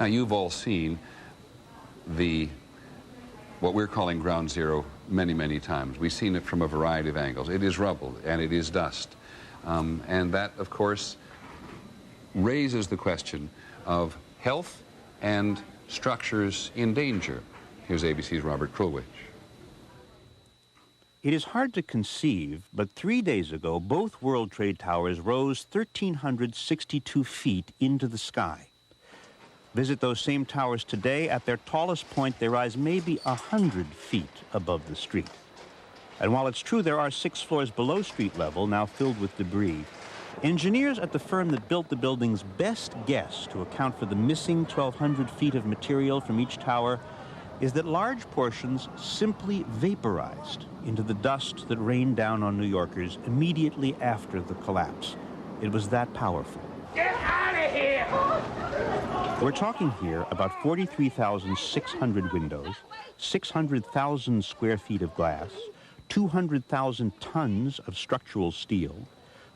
Now, you've all seen what we're calling ground zero many, many times. We've seen it from a variety of angles. It is rubble and it is dust. And that, of course, raises the question of health and structures in danger. Here's ABC's Robert Krulwich. It is hard to conceive, but 3 days ago, both World Trade Towers rose 1,362 feet into the sky. Visit those same towers today. At their tallest point, they rise maybe 100 feet above the street. And while it's true there are 6 floors below street level, now filled with debris, engineers at the firm that built the building's best guess to account for the missing 1,200 feet of material from each tower is that large portions simply vaporized into the dust that rained down on New Yorkers immediately after the collapse. It was that powerful. Get out of here! We're talking here about 43,600 windows, 600,000 square feet of glass, 200,000 tons of structural steel,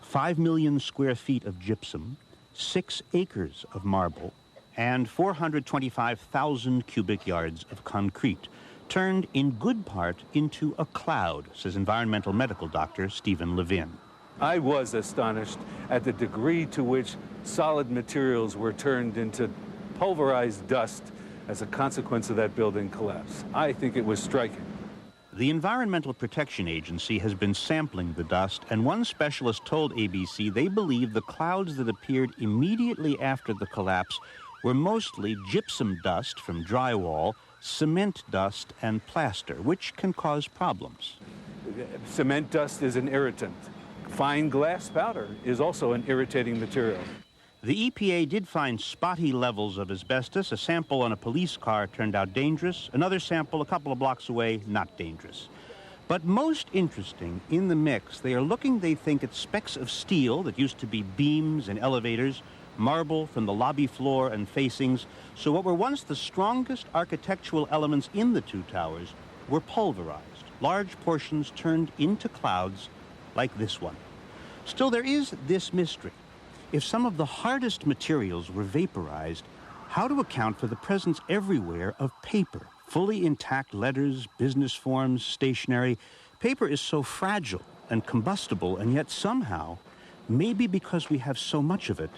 5 million square feet of gypsum, 6 acres of marble, and 425,000 cubic yards of concrete, turned in good part into a cloud, says environmental medical doctor Stephen Levin. I was astonished at the degree to which solid materials were turned into pulverized dust as a consequence of that building collapse. I think it was striking. The Environmental Protection Agency has been sampling the dust, and one specialist told ABC they believe the clouds that appeared immediately after the collapse were mostly gypsum dust from drywall, cement dust, and plaster, which can cause problems. Cement dust is an irritant. Fine glass powder is also an irritating material. The EPA did find spotty levels of asbestos. A sample on a police car turned out dangerous. Another sample a couple of blocks away, not dangerous. But most interesting, in the mix, they are looking, they think, at specks of steel that used to be beams and elevators, marble from the lobby floor and facings. So what were once the strongest architectural elements in the 2 towers were pulverized, large portions turned into clouds like this one. Still, there is this mystery. If some of the hardest materials were vaporized, how to account for the presence everywhere of paper, fully intact letters, business forms, stationery. Paper is so fragile and combustible, and yet somehow, maybe because we have so much of it,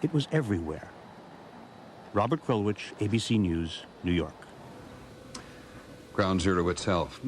it was everywhere. Robert Krulwich, ABC News, New York. Ground zero itself.